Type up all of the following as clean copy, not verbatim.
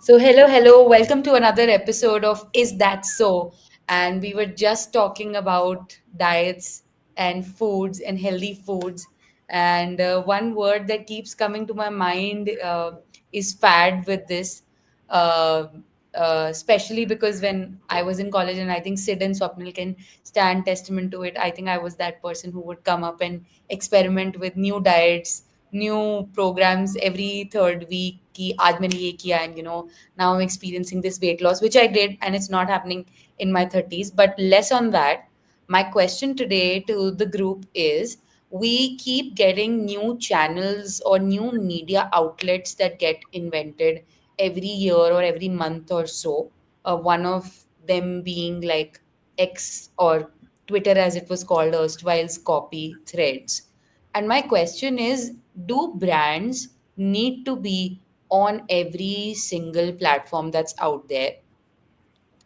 So, hello, hello. Welcome to another episode of Is That So? And we were just talking about diets and foods and healthy foods. And one word that keeps coming to my mind is fad with this, uh, especially because when I was in college, and I think Sid and Swapnil can stand testament to it, I think I was that person who would come up and experiment with new diets, new programs every third week. कि आज मैंने ये किया and now I'm experiencing this weight loss, which I did, and it's not happening in my 30s. But less on that. My question today to the group is, we keep getting new channels or new media outlets that get invented every year or every month or so. One of them being like X, or Twitter as it was called erstwhile's, copy threads. And my question is, do brands need to be on every single platform that's out there?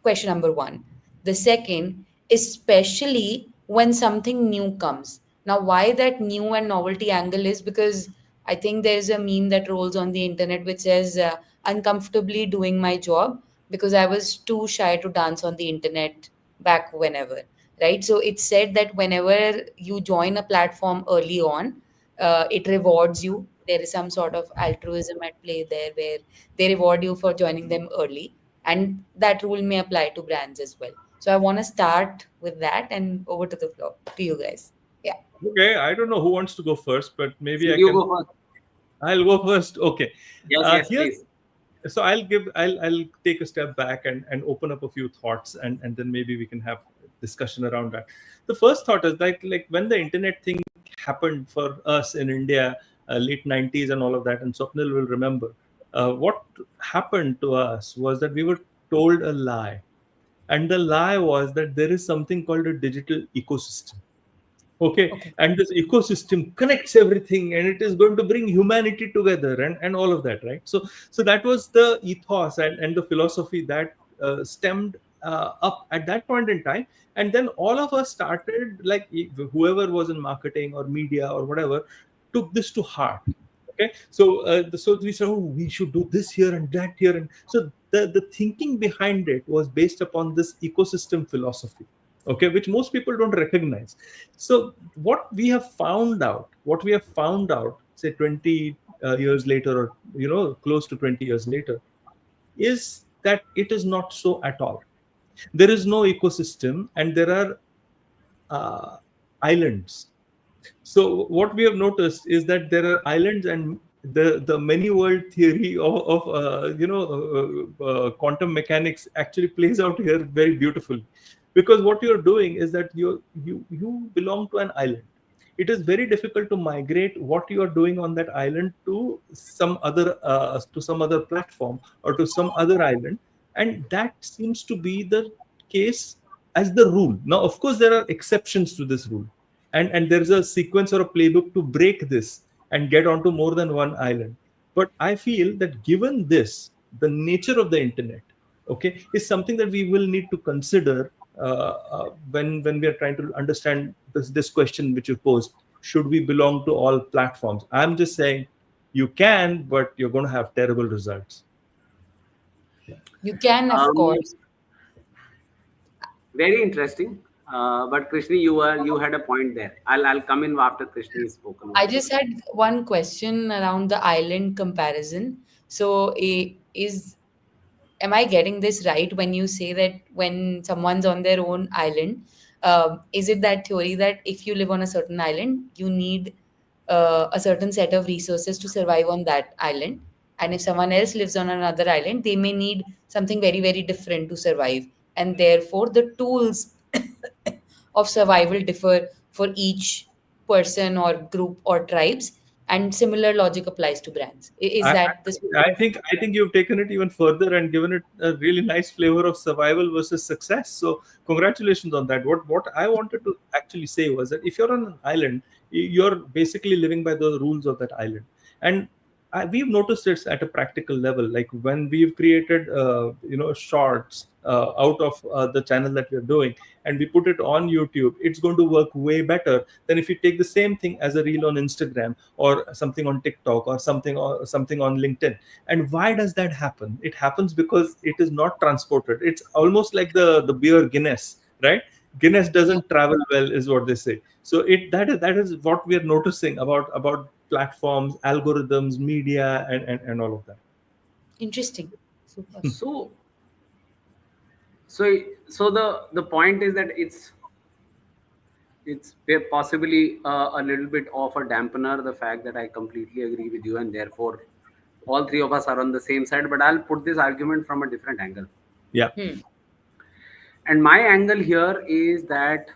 Question number one. The second, especially when something new comes. Now, why that new and novelty angle is because I think there's a meme that rolls on the internet which says, uncomfortably doing my job because I was too shy to dance on the internet back whenever. Right. So it's said that whenever you join a platform early on, it rewards you. There is some sort of altruism at play there where they reward you for joining them early, and that rule may apply to brands as well. So I want to start with that, and over to the floor to you guys. Yeah. Okay, I don't know who wants to go first, but maybe So I you can. go first. I'll go first. Okay. Yes, yes, Here, please. so I'll take a step back and open up a few thoughts, and then maybe we can have discussion around that. The first thought is that, like, when the internet thing happened for us in India, late 90s and all of that, and Swapnil will remember, what happened to us was that we were told a lie, and the lie was that there is something called a digital ecosystem. Okay, Okay. and this ecosystem connects everything, and it is going to bring humanity together, and all of that, right? So that was the ethos and the philosophy that stemmed up at that point in time. And then all of us started, like, whoever was in marketing or media or whatever, took this to heart. Okay, so we said, oh, we should do this here and that here. And so the thinking behind it was based upon this ecosystem philosophy, okay, which most people don't recognize. So what we have found out, say 20 years later, or close to 20 years later, is that it is not so at all. There is no ecosystem, and there are uh, islands. So what we have noticed is that there are islands, and the many world theory of quantum mechanics actually plays out here very beautifully, because what you're doing is that you belong to an island. It is very difficult to migrate what you are doing on that island to some other platform or to some other island, and that seems to be the case as the rule. Now, of course, there are exceptions to this rule, and there's a sequence or a playbook to break this and get onto more than one island. But I feel that, given this, the nature of the internet, okay, is something that we will need to consider when we are trying to understand this question which you posed: should we belong to all platforms? I'm just saying, you can, but you're going to have terrible results. You can, of Um, course. Very interesting. But Krishni, you had a point there. I'll come in after Krishni is spoken I over. just had one question around the island comparison. So, am I getting this right when you say that when someone's on their own island, is it that theory that if you live on a certain island, you need a certain set of resources to survive on that island? And if someone else lives on another island, they may need something very, very different to survive. And therefore, the tools of survival differ for each person or group or tribes. And similar logic applies to brands. Is I, that the I I think you've taken it even further and given it a really nice flavor of survival versus success. So congratulations on that. What I wanted to actually say was that if you're on an island, you're basically living by the rules of that island. And we've noticed this at a practical level, like when we've created shorts out of the channel that we're doing, and we put it on YouTube, it's going to work way better than if you take the same thing as a reel on Instagram or something on TikTok or something on LinkedIn. And why does that happen? It happens because it is not transported. It's almost like the beer Guinness, right? Guinness Yeah. doesn't travel well, is what they say. So that is what we are noticing about platforms, algorithms, media, and all of that. Interesting. Super. So so the point is that it's possibly a little bit of a dampener, the fact that I completely agree with you, and therefore all three of us are on the same side. But I'll put this argument from a different angle. Yeah. Hmm. And my angle here is that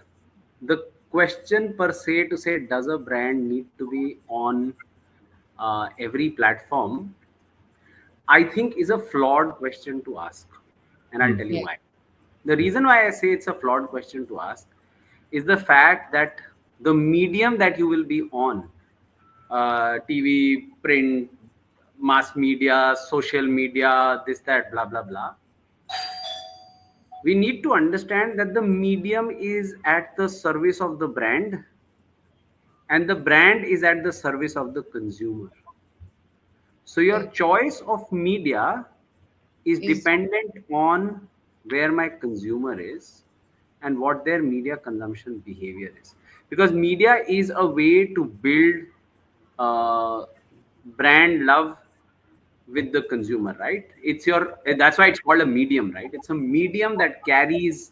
the question per se, to say does a brand need to be on every platform, I think is a flawed question to ask. And I'll Hmm. tell you Yeah. why. The reason why I say it's a flawed question to ask is the fact that the medium that you will be on, TV, print, mass media, social media, this, that, blah, blah, blah, we need to understand that the medium is at the service of the brand and the brand is at the service of the consumer. So your Correct. choice of media is Is dependent on where my consumer is and what their media consumption behavior is, because media is a way to build uh, brand love with the consumer, right? That's why it's called a medium, right? It's a medium that carries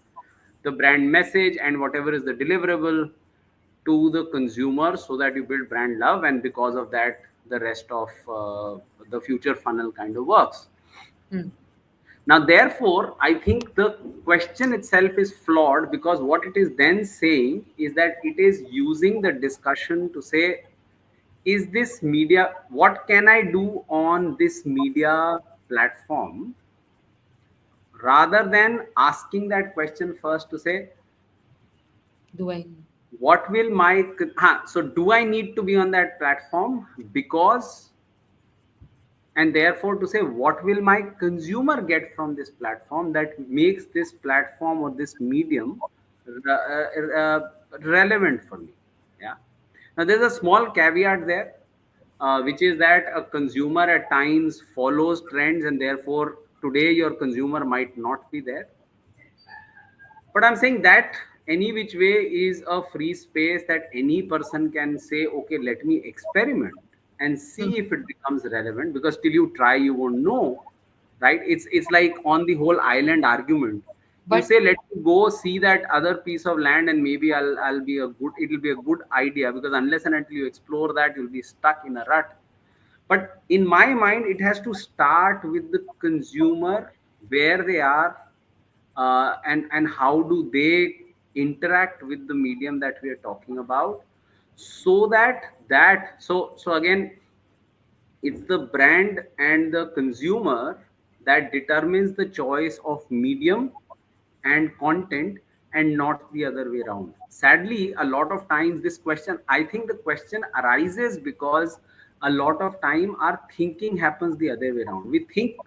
the brand message and whatever is the deliverable to the consumer, so that you build brand love, and because of that the rest of the future funnel kind of works. hmm. Now therefore I think the question itself is flawed, because what it is then saying is that it is using the discussion to say, is this media, what can I do on this media platform, rather than asking that question first to say, Do I? what will so do I need to be on that platform, because, and therefore to say what will my consumer get from this platform that makes this platform or this medium relevant for me. Yeah. Now there's a small caveat there, which is that a consumer at times follows trends, and therefore today your consumer might not be there. But I'm saying that any which way is a free space that any person can say, okay, let me experiment and Hmm. see if it becomes relevant, because till you try, you won't know, right? It's like on the whole island argument. You But say, let me go see that other piece of land, and maybe it'll be a good idea, because unless and until you explore that, you'll be stuck in a rut. But in my mind, it has to start with the consumer, where they are, and how do they interact with the medium that we are talking about, so so again, it's the brand and the consumer that determines the choice of medium and content, and not the other way around. Sadly, a lot of times this question, I think the question arises because a lot of time our thinking happens the other way around. We think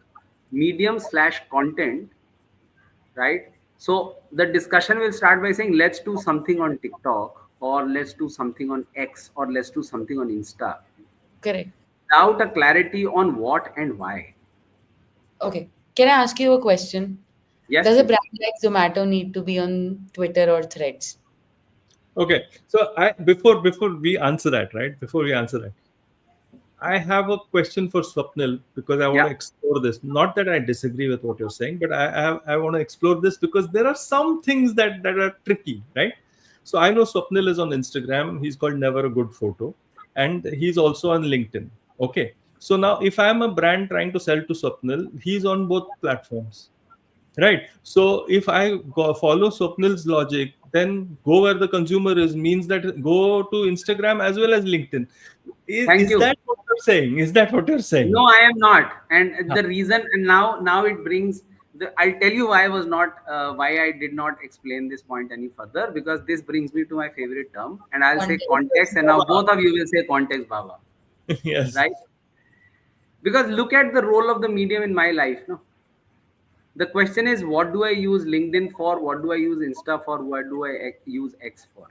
medium slash content, right? So the discussion will start by saying, let's do something on TikTok, or let's do something on X, or let's do something on Insta, correct. without a clarity on what and why. Okay. Can I ask you a question? Yes, Does a please. brand like Zomato need to be on Twitter or Threads? Okay. So before we answer that, right? Before we answer that, I have a question for Swapnil, because I want Yeah. to explore this. Not that I disagree with what you're saying, but I want to explore this because there are some things that are tricky, right? So I know Swapnil is on Instagram. He's called Never a Good Photo, and he's also on LinkedIn. Okay. So now, if I'm a brand trying to sell to Swapnil, he's on both platforms. Right. So if I follow Swapnil's logic, then go where the consumer is means that go to Instagram as well as LinkedIn. Thank Is you. that what you're saying? Is that what you're No, saying? I am not. And Huh. the reason, and now it brings I'll tell you why I was not, why I did not explain this point any further, because this brings me to my favorite term, and I'll say Content. context, and now both of you will say context, Baba, Yes. right? Because look at the role of the medium in my life. No, The question is, what do I use LinkedIn for? What do I use Insta for? What do I use X for?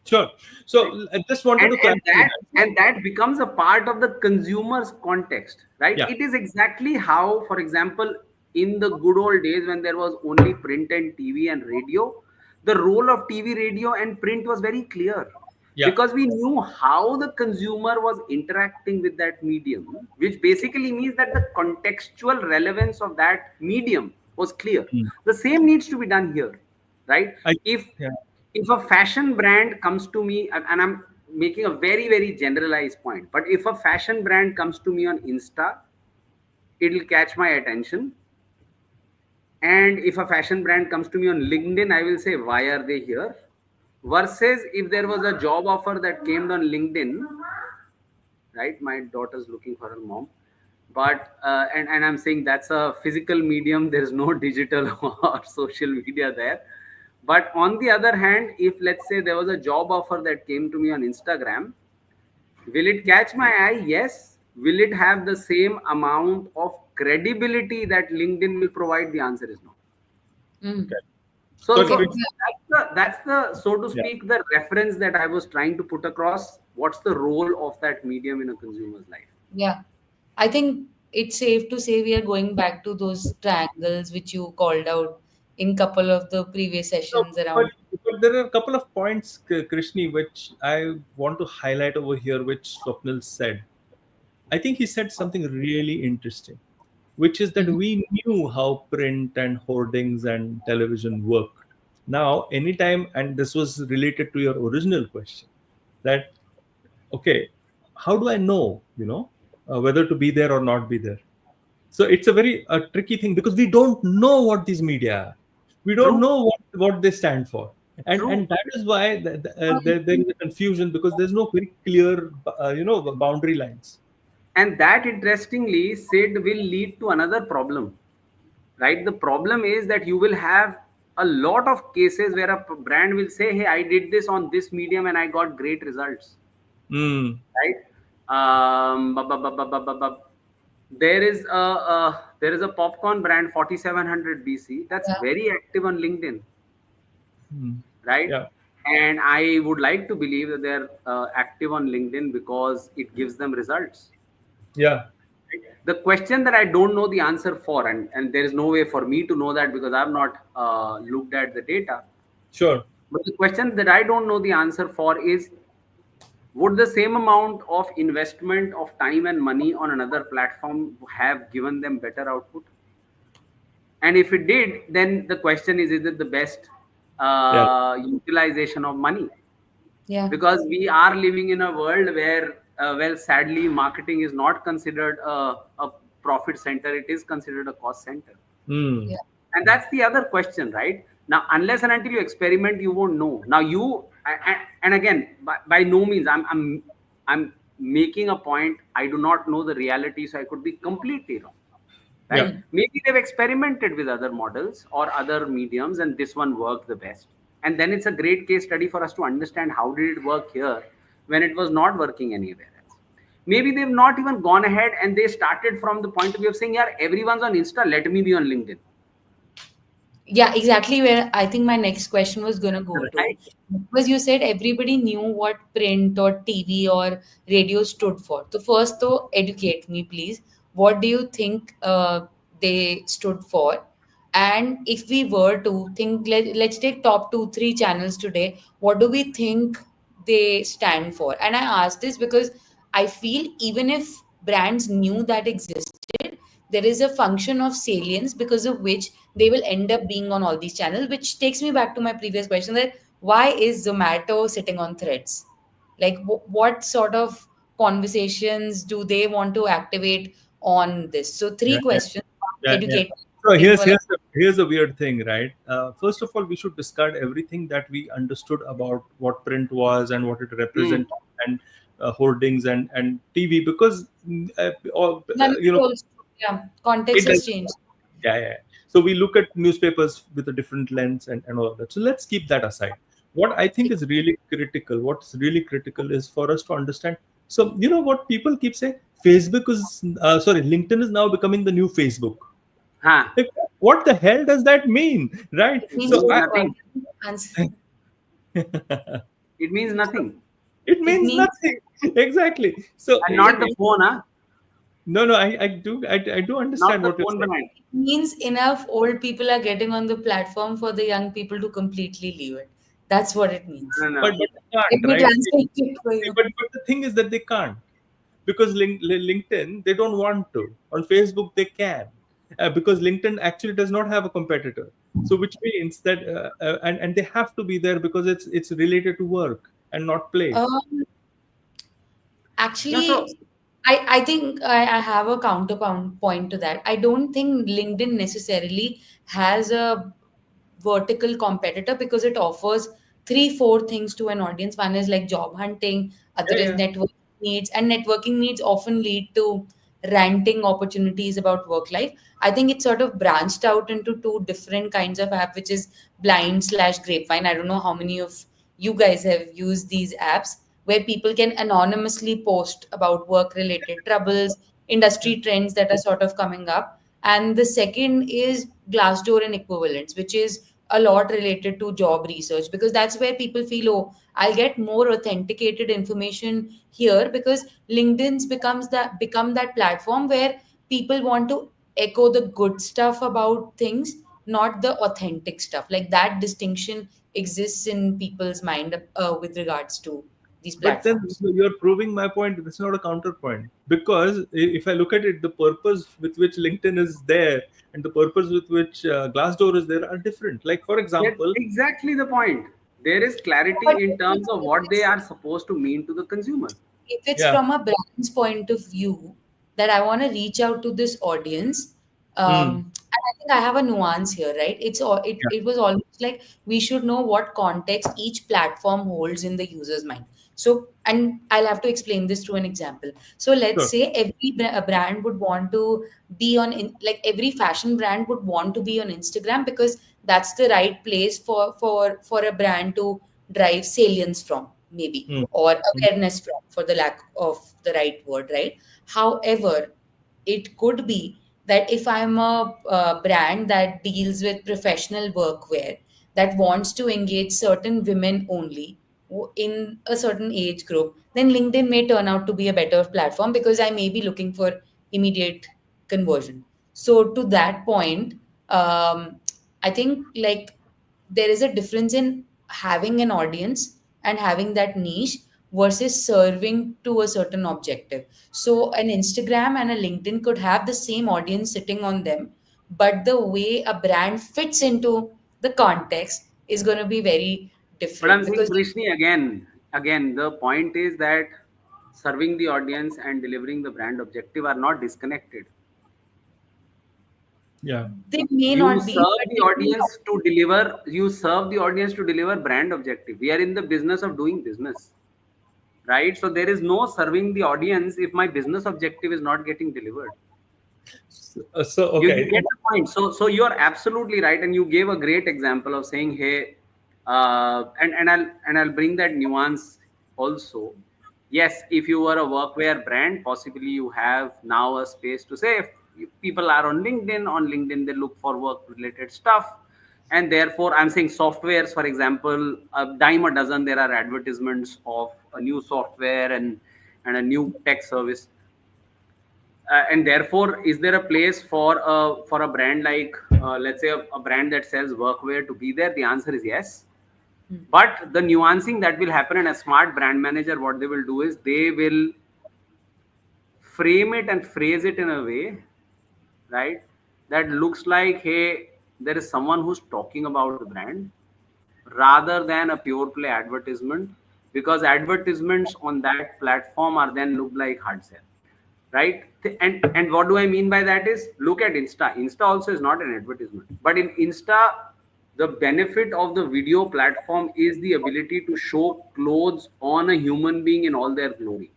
Sure. Right? So I just wanted and to and clarify that that. and that becomes a part of the consumer's context, right? Yeah. It is exactly how, for example, in the good old days when there was only print and TV and radio, the role of TV, radio and print was very clear, Yeah. because we knew how the consumer was interacting with that medium, which basically means that the contextual relevance of that medium was clear. Hmm. The same needs to be done here, right? I if yeah. if a fashion brand comes to me, and I'm making a very very generalized point, but if a fashion brand comes to me on Insta, it'll catch my attention. And if a fashion brand comes to me on LinkedIn, I will say, why are they here? Versus if there was a job offer that came on LinkedIn, right? My daughter's looking for her mom. But and I'm saying that's a physical medium, there's no digital or social media there. But on the other hand, if let's say there was a job offer that came to me on Instagram, will it catch my eye? Yes. Will it have the same amount of credibility that LinkedIn will provide? The answer is no. Mm. So, So so So, it's that's the so to yeah. speak the reference that I was trying to put across. What's the role of that medium in a consumer's life? yeah, I think it's safe to say we are going back to those triangles which you called out in couple of the previous So, sessions but, around. but there are a couple of points, Krishni, which I want to highlight over here, which Swapnil said. I think he said something really interesting, which is that Mhm. we knew how print and hoardings and television worked. Now, anytime, and this was related to your original question, that, okay, how do I know, whether to be there or not be there? So it's a very tricky thing because we don't know what these media are. We don't True, know what they stand for. And true. that is why there is a confusion because there's no very clear, boundary lines. And that, interestingly, Sid, will lead to another problem, right? The problem is that you will have a lot of cases where a brand will say, hey, I did this on this medium and I got great results, Mm, right? There is a popcorn brand, 4700 BC, that's Yeah. very active on LinkedIn, mm, right? yeah, And I would like to believe that they're active on LinkedIn because it gives them results. yeah, The question that I don't know the answer for, and there is no way for me to know that because I've not looked at the data. sure. But the question that I don't know the answer for is, would the same amount of investment of time and money on another platform have given them better output? And if it did, then the question is it the best Yeah. utilization of money? Yeah. Because we are living in a world where well, sadly, marketing is not considered a profit center, it is considered a cost center. Mm, Yeah. And that's the other question, right? Now, unless and until you experiment, you won't know. Now, and again, by no means I'm making a point. I do not know the reality, so I could be completely wrong, yeah. right? Mm. Maybe they've experimented with other models or other mediums, and this one worked the best. And then it's a great case study for us to understand how did it work here when it was not working anywhere else. Maybe they've not even gone ahead and they started from the point of view of saying, yeah, everyone's on Insta, let me be on LinkedIn. Yeah, exactly where I think my next question was going to go to. Right. Because you said everybody knew what print or TV or radio stood for. So, first, though, educate me, please. What do you think they stood for? And if we were to think, let's take top two, three channels today, what do we think they stand for? And I ask this because I feel even if brands knew that existed, there is a function of salience because of which they will end up being on all these channels, which takes me back to my previous question that why is Zomato sitting on Threads? Like, what sort of conversations do they want to activate on this? So, Yeah, three yeah, questions. yeah, yeah. Educate So into here's another. here's the, here's the weird thing, right? First of all, we should discard everything that we understood about what print was and what it Hmm. represented, and hoardings and TV, because None of it you know also, yeah, context it has does. changed. Yeah, yeah. So we look at newspapers with a different lens and all of that. So let's keep that aside. What I think is really critical, what's really critical is for us to understand. So, what people keep saying, Facebook is, sorry, LinkedIn is now becoming the new Facebook. Huh. Like, what the hell does that mean, right? It means It So means what? nothing. Answer. It means nothing. it It means means nothing. Exactly. So And not the phone, huh? no, I do Not understand the what you're phone saying. बनाए. it means enough old people are getting on the platform for the young people to completely leave it. That's what it means. No, no, But no. they Let can't, me right? translate it for See, you. but the thing is that they can't, because LinkedIn, they don't want to. On Facebook they can, because LinkedIn actually does not have a competitor. So which means that and they have to be there because it's related to work and not play. Um, No, so Actually, I think I have a counterpoint point to that. I don't think LinkedIn necessarily has a vertical competitor because it offers three, four things to an audience. One is like job hunting, other Yeah, is yeah. networking needs, and networking needs often lead to ranting opportunities about work life. I think it's sort of branched out into two different kinds of app, which is Blind slash Grapevine. I don't know how many of you guys have used these apps where people can anonymously post about work related troubles, industry trends that are sort of coming up. And the second is Glassdoor and equivalents, which is a lot related to job research because that's where people feel, oh, I'll get more authenticated information here because LinkedIn's become that platform where people want to echo the good stuff about things, not the authentic stuff. Like that distinction exists in people's mind with regards to these But then platforms. you're proving my point. That's not a counterpoint, because if I look at it, the purpose with which LinkedIn is there and the purpose with which Glassdoor is there are different. Like for that's example, exactly the point. There is But clarity in terms of if what they it's are supposed to mean to the consumer. if it's yeah. from a brand's point of view that I want to reach out to this audience, Hmm. and I think I have a nuance here, right? Yeah. It was almost like we should know what context each platform holds in the user's mind. So, and I'll have to explain this through an example. So, let's Sure. say a brand would want to be on, like every fashion brand would want to be on Instagram because that's the right place for a brand to drive salience from, maybe, Hmm. or Hmm. awareness from, for the lack of the right word, right? However, it could be that if I'm a brand that deals with professional workwear that wants to engage certain women only in a certain age group, then LinkedIn may turn out to be a better platform because I may be looking for immediate conversion. So to that point, I think like there is a difference in having an audience and having that niche versus serving to a certain objective. So an Instagram and a LinkedIn could have the same audience sitting on them, but the way a brand fits into the context is going to be very But I'm different saying, because Prishni, again, the point is that serving the audience and delivering the brand objective are not disconnected. Yeah. they may You not be, serve but the they may audience to deliver. You serve the audience to deliver brand objective. We are in the business of doing business, right? So there is no serving the audience if my business objective is not getting delivered. So You okay. get the point. So you are absolutely right, and you gave a great example of saying, hey, and I'll bring that nuance also. Yes, if you were a workwear brand, possibly you have now a space to say, if people are on LinkedIn, they look for work related stuff, and therefore I'm saying softwares, for example, a dime a dozen there are advertisements of a new software and a new tech service. And therefore, is there a place for a brand like, let's say, a brand that sells workwear to be there? The answer is yes. Hmm. But the nuancing that will happen, and a smart brand manager, what they will do is they will frame it and phrase it in a way, right, that looks like, hey, there is someone who's talking about the brand rather than a pure play advertisement, because advertisements on that platform are then look like hard sell, right? And what do I mean by that is, look at Insta also is not an advertisement, but in Insta, the benefit of the video platform is the ability to show clothes on a human being in all their glory,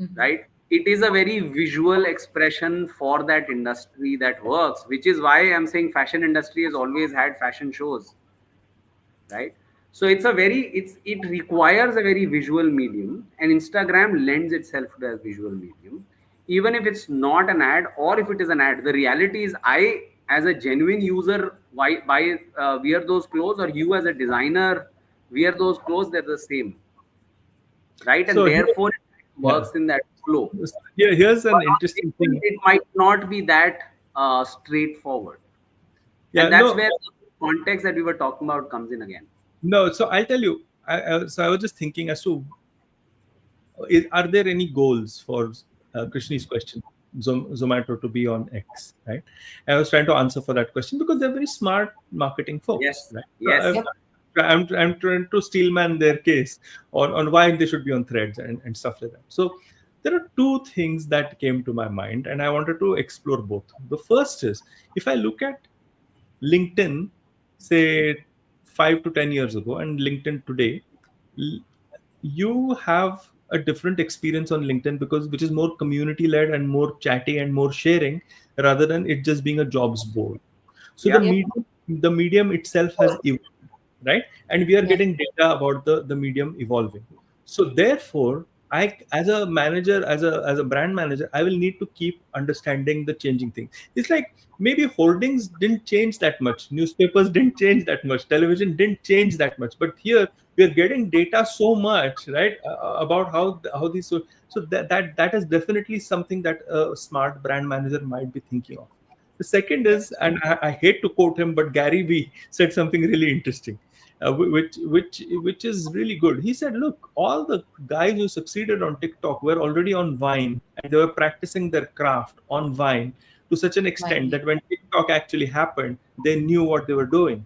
Mhm. right? It is a very visual expression for that industry that works, which is why I'm saying fashion industry has always had fashion shows, right? So it requires a very visual medium, and Instagram lends itself to a visual medium, even if it's not an ad, or if it is an ad. The reality is, I as a genuine user wear those clothes, or you as a designer wear those clothes, they're the same, right? And So here, therefore it yeah, works in that flow. so here's For an our interesting people, thing. it might not be that straightforward, Yeah, and that's no, where the context that we were talking about comes in again. no. So I'll tell you. So I was just thinking as to are there any goals for Krishni's question, Zomato to be on X, right? I was trying to answer for that question because they're very smart marketing folks, Yes, right? So yes. Yep. I'm trying to steelman their case on why they should be on Threads and stuff like that. So there are two things that came to my mind, and I wanted to explore both. The first is, if I look at LinkedIn, say 5 to 10 years ago, and LinkedIn today, you have a different experience on LinkedIn because which is more community led and more chatty and more sharing rather than it just being a jobs board. So Yeah. Yep. the medium itself has evolved, right? And we are Yeah. getting data about the medium evolving. So therefore, I, as a manager, as a brand manager, I will need to keep understanding the changing thing. It's like maybe holdings didn't change that much, newspapers didn't change that much, television didn't change that much, but here we are getting data so much, right, about how these so that is definitely something that a smart brand manager might be thinking of. The second is, and I hate to quote him, but Gary Vee said something really interesting, which is really good. He said, "Look, all the guys who succeeded on TikTok were already on Vine, and they were practicing their craft on Vine to such an extent Fine. that when TikTok actually happened, they knew what they were doing,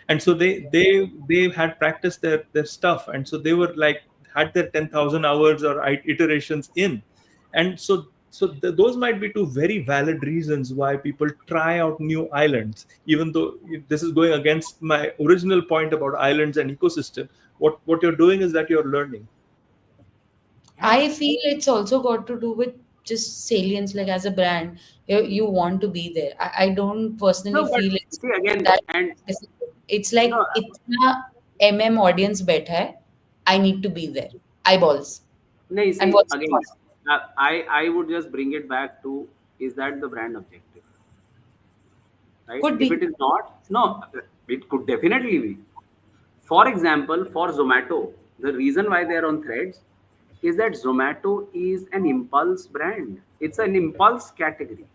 and so they had practiced their stuff, and so they were like had their 10,000 hours or iterations in, and those might be two very valid reasons why people try out new islands, even though this is going against my original point about islands and ecosystem. What you're doing is that you're learning. I feel it's also got to do with just salience, like as a brand, you want to be there. I don't personally No, but feel it's see again, that and difficult. It's like no, इतना MM audience बैठा है, I need to be there. Eyeballs. no, you And see what's the again, cost? I would just bring it back to, is that the brand objective, right? Could If it be. is not, no, it could definitely be. For example, for Zomato, the reason why they are on Threads is that Zomato is an impulse brand. It's an impulse category,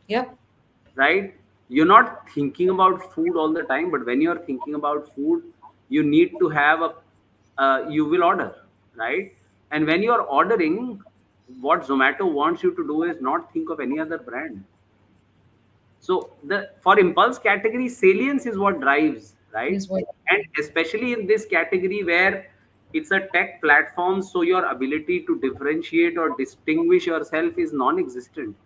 Yep. right? You're not thinking about food all the time, but when you're thinking about food, you need to have you will order, right? And when you're ordering, what Zomato wants you to do is not think of any other brand. So the for impulse category, salience is what drives, right? Is what. And especially in this category where it's a tech platform, so your ability to differentiate or distinguish yourself is non-existent.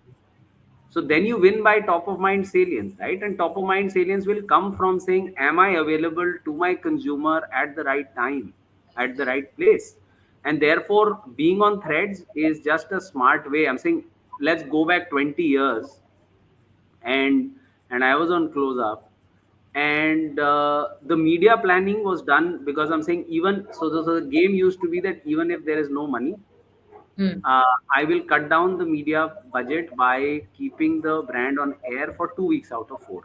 So then you win by top of mind salience, right? And top of mind salience will come from saying, am I available to my consumer at the right time, at the right place? And therefore, being on Threads is just a smart way. I'm saying, let's go back 20 years, and I was on Close Up, and the media planning was done because I'm saying, even so the game used to be that even if there is no money, Hmm. I will cut down the media budget by keeping the brand on air for 2 weeks out of 4.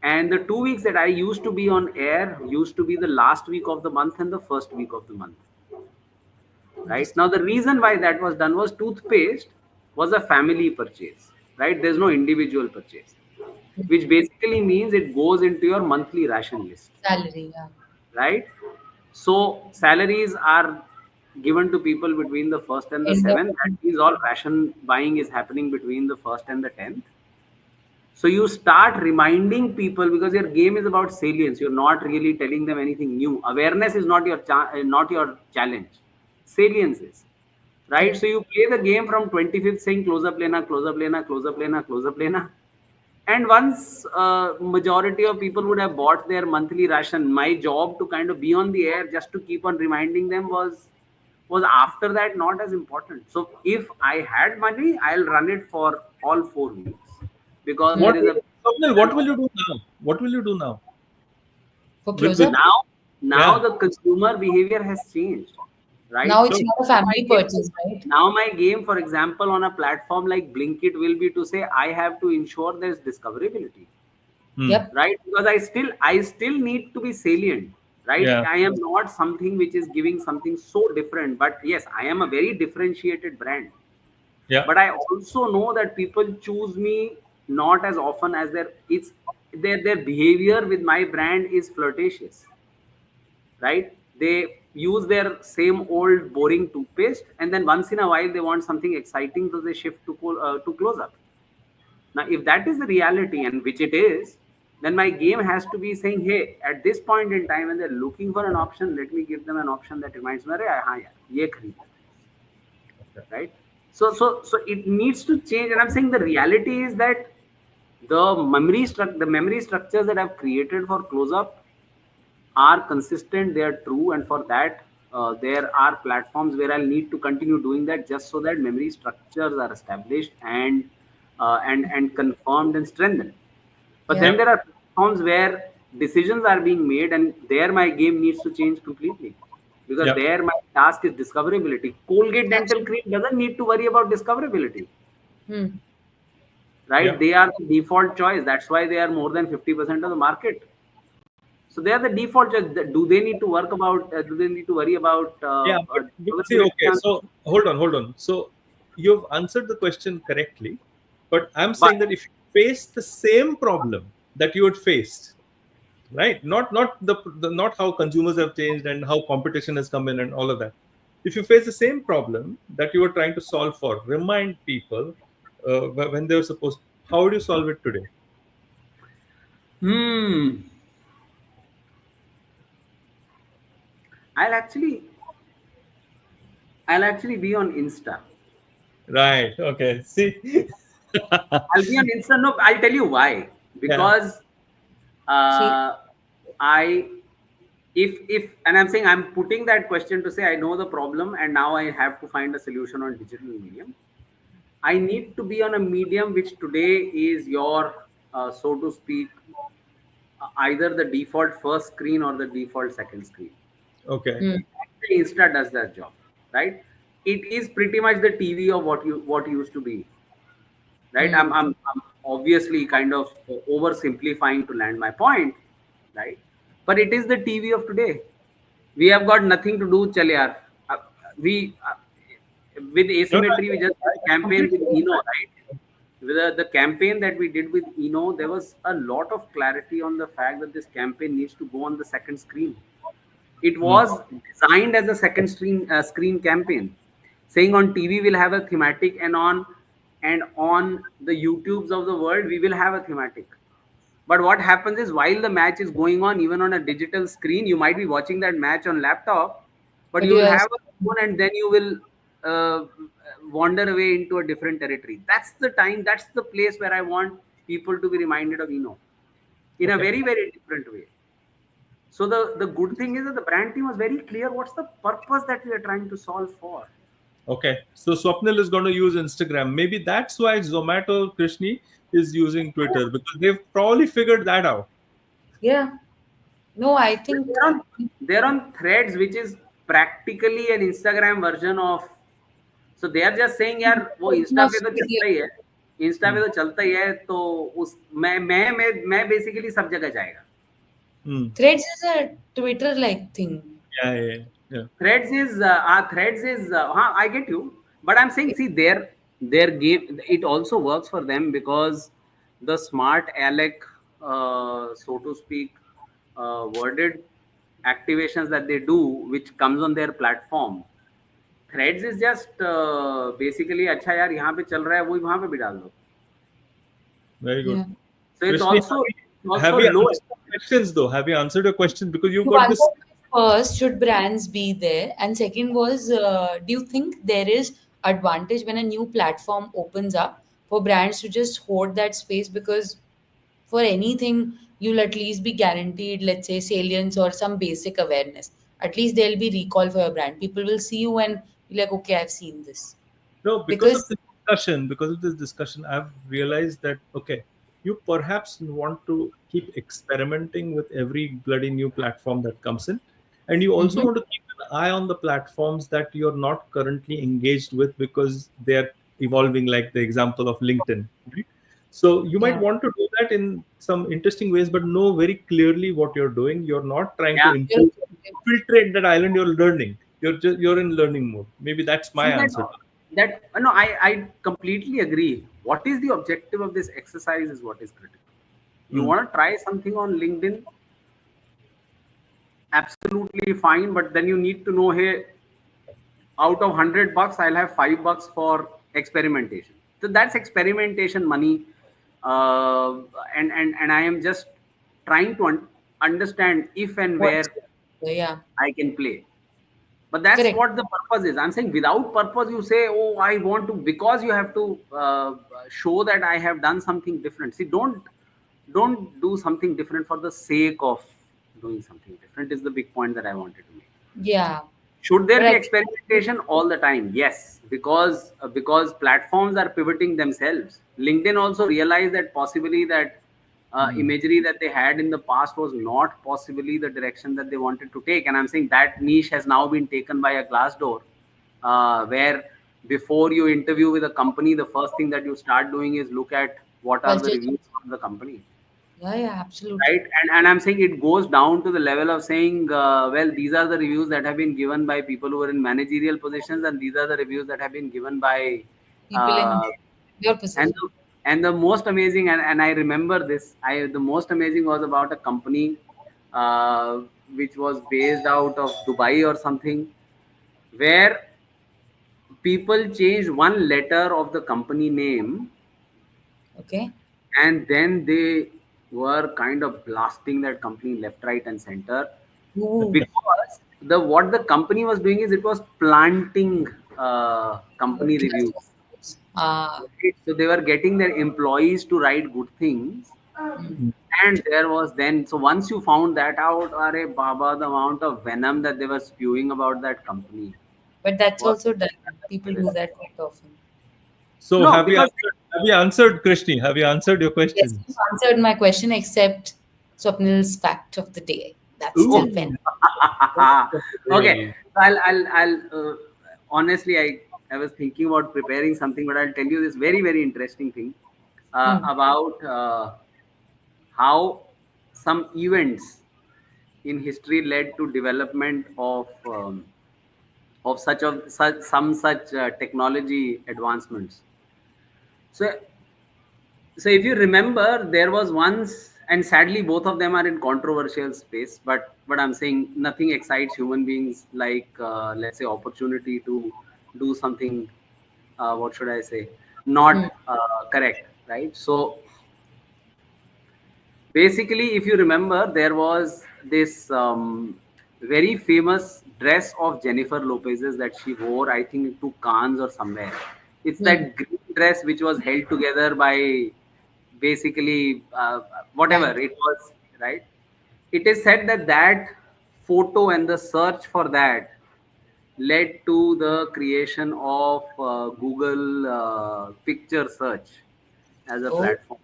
And the 2 weeks that I used to be on air used to be the last week of the month and the first week of the month. Right now, the reason why that was done was toothpaste was a family purchase. Right, there's no individual purchase, which basically means it goes into your monthly ration list. Salary. Yeah. Right. So salaries are given to people between the first and the End of. seventh. That means all ration buying is happening between the first and the 10th. So you start reminding people, because your game is about salience. You're not really telling them anything new. Awareness is not your not your challenge. Salience is, right. So Correct. you play the game from 25th saying close up lena, close up lena, close up lena, close up lena. And once majority of people would have bought their monthly ration, my job to kind of be on the air just to keep on reminding them was after that not as important. So if I had money, I'll run it for all 4 weeks, because Hmm. there What is will, a Swapnil, what will you do now? What will you do now? For With close up. now now yeah. the consumer behavior has changed, right? Now it's So, not a Now my family game, purchase, right? now my game, for example, on a platform like Blinkit will be to say I have to ensure there's discoverability, hmm, Yep. right? Because I still need to be salient, right? yeah, I am not something which is giving something so different, but yes, I am a very differentiated brand. yeah, But I also know that people choose me not as often as their behavior with my brand is flirtatious, right? They use their same old boring toothpaste, and then once in a while they want something exciting, so they shift to close up. Now, if that is the reality, and which it is, then my game has to be saying, hey, at this point in time, when they're looking for an option, let me give them an option that reminds me, "Arey, हाँ यार, ये खरीद लेते okay, हैं," right? So it needs to change. And I'm saying the reality is that the memory structures that I've created for close up are consistent, they are true, and for that, there are platforms where I'll need to continue doing that just so that memory structures are established and confirmed and strengthened. But Yeah. then yeah, there are platforms where decisions are being made, and there my game needs to change completely, because yeah, there my task is discoverability. Colgate Dental Absolutely. Cream doesn't need to worry about discoverability, Hmm. right? yeah. They are the default choice. That's why they are more than 50% of the market. So they are the default choice. Do they need to work about? Do they need to worry about Yeah, but see, okay, discoverability? so hold on. So you've answered the question correctly, but I'm But saying that if you face the same problem that you had faced, right? Not not how consumers have changed and how competition has come in and all of that. If you face the same problem that you were trying to solve for, remind people when they were supposed, how would you solve it today? hmm, I'll actually I'll actually be on Insta. Right. Okay. See. I'll be on Insta. No, I'll tell you why. Yeah. Because See, uh, I if and I'm saying I'm putting that question to say I know the problem and now I have to find a solution on digital medium. I need to be on a medium which today is your so to speak either the default first screen or the default second screen. Okay. hmm. Insta does that job, right? It is pretty much the TV of what used to be, right? Hmm. I'm obviously kind of oversimplifying to land my point, right? But it is the TV of today. We have got nothing to do, chale yaar. Uh, we with No, no, asymmetry, we just did a I campaign with completely Eno, understand. right? With the campaign that we did with Eno, there was a lot of clarity on the fact that this campaign needs to go on the second screen. It Hmm. was designed as a second screen campaign, saying on TV we'll have a thematic, and on the YouTubes of the world we will have a thematic. But what happens is while the match is going on, even on a digital screen, you might be watching that match on laptop, but But you will yes, have a phone, and then you will uh, wander away into a different territory. That's the time. That's the place where I want people to be reminded of Eno in a Okay. very very different way. So the good thing is that the brand team was very clear what's the purpose that we are trying to solve for. Okay. So Swapnil is going to use Instagram. Maybe that's why Zomato Krishni is using Twitter because they've probably figured that out. yeah. No, I But think they're on Threads, which is practically an Instagram version of. So they are just saying यार वो Insta enough पे तो media. चलता ही है, Insta Hmm. पे तो चलता ही है, तो उस मैं बेसिकली सब जगह जाएगा. Hmm. Threads is a Twitter-like thing. Yeah, yeah, yeah. Yeah. Threads is I get you, but I'm saying see their game it also works for them because the smart Alec, so to speak, worded activations that they do, which comes on their platform. Threads is just basically अच्छा यार यहाँ पे चल रहा है वही वहाँ पे भी डाल दो. Very good. Yeah. So it's Krishni, also have you low. answered the questions though? Have you answered your questions? Because you've You got this. answered first, should brands be there? And second was, do you think there is advantage when a new platform opens up for brands to just hoard that space? Because for anything, you'll at least be guaranteed, let's say, salience or some basic awareness. At least there'll be recall for your brand. People will see you and be like, okay, I've seen this. No, Because because of this discussion, I've realized that okay, you perhaps want to keep experimenting with every bloody new platform that comes in, and you also Mhm. want to keep an eye on the platforms that you're not currently engaged with because they're evolving, like the example of LinkedIn, right? So you might Yeah. want to do that in some interesting ways, but know very clearly what you're doing. You're not trying to Yeah. You're- infiltrate that island. You're learning. You're in learning mode. Maybe that's my See that answer. no, I completely agree. What is the objective of this exercise is what is critical. You Mm. want to try something on LinkedIn, absolutely fine, but then you need to know, hey, out of $100 I'll have $5 for experimentation. So that's experimentation money. uh, and I am just trying to understand if and What's where yeah, I can play. But that's correct. what the purpose is. I'm saying without purpose, you say, oh, I want to, because you have to show that I have done something different. See, don't do something different for the sake of doing something different is the big point that I wanted to make. Yeah. Should there But be I experimentation all the time? Yes, because platforms are pivoting themselves. LinkedIn also realized that possibly that Mm. imagery that they had in the past was not possibly the direction that they wanted to take. And I'm saying that niche has now been taken by a Glassdoor, where before you interview with a company, the first thing that you start doing is look at what are the culture. reviews from the company, Yeah, yeah, absolutely. right? And I'm saying it goes down to the level of saying, well, these are the reviews that have been given by people who are in managerial positions, and these are the reviews that have been given by People in uh, your and position. and the most amazing, and I remember this, I the most amazing was about a company uh, which was based out of Dubai or something, where people changed one letter of the company name, Okay. and then they were kind of blasting that company left, right, and center, Ooh. because the what the company was doing is it was planting company reviews. Ah. Right? So they were getting their employees to write good things, Mm. and there was then, so once you found that out, are Baba, the amount of venom that they were spewing about that company But that's was also done. People do that quite often. So no, because have you answered, Krishni? Have you answered your Yes, you questions? answered my question except Swapnil's fact of the day. That's still oh, pending. Ooh. okay. Hey. So I'll honestly, I was thinking about preparing something, but I'll tell you this very, very interesting thing Hmm. about how some events in history led to development of such technology advancements. So so if you remember, there was once, and sadly both of them are in controversial space, but I'm saying nothing excites human beings like let's say opportunity to do something, what should I say, Hmm. not correct, right? So basically, if you remember, there was this very famous dress of Jennifer Lopez's that she wore, I think, to Cannes or somewhere. It's Hmm. that green dress which was held together by basically whatever Blank. it was, right? It is said that that photo and the search for that led to the creation of Google picture search as a Oh, platform,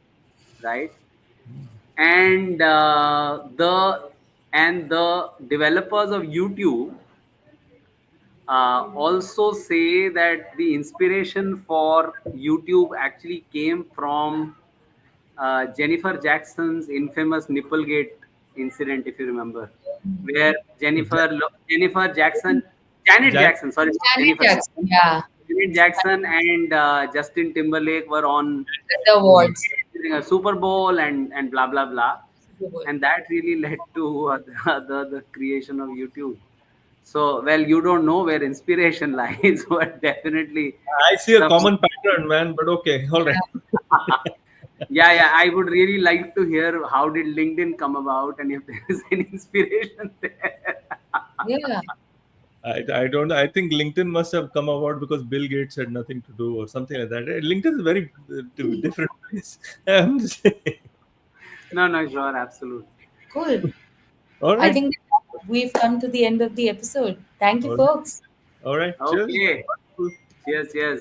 right? And the developers of YouTube also say that the inspiration for YouTube actually came from Jennifer Jackson's infamous Nipplegate incident, if you remember, where Jennifer Jackson, Janet Jack, Jackson, sorry, not Janet Jennifer Jackson. Jackson, Yeah. Janet Jackson and Justin Timberlake were on The awards. during a Super Bowl and blah blah blah, Super Bowl. and that really led to the creation of YouTube. So, well, you don't know where inspiration lies, but definitely I see a some. common pattern, man. But okay, all right. Yeah. Yeah, yeah. I would really like to hear how did LinkedIn come about and if there is any inspiration there. Yeah. I don't. I think LinkedIn must have come about because Bill Gates had nothing to do or something like that. LinkedIn is a very different place. I'm just saying. No, no, sure, absolutely. Cool. All I right. think we've come to the end of the episode. Thank you, All right. folks. All right. Cheers. Okay. Cheers, cheers.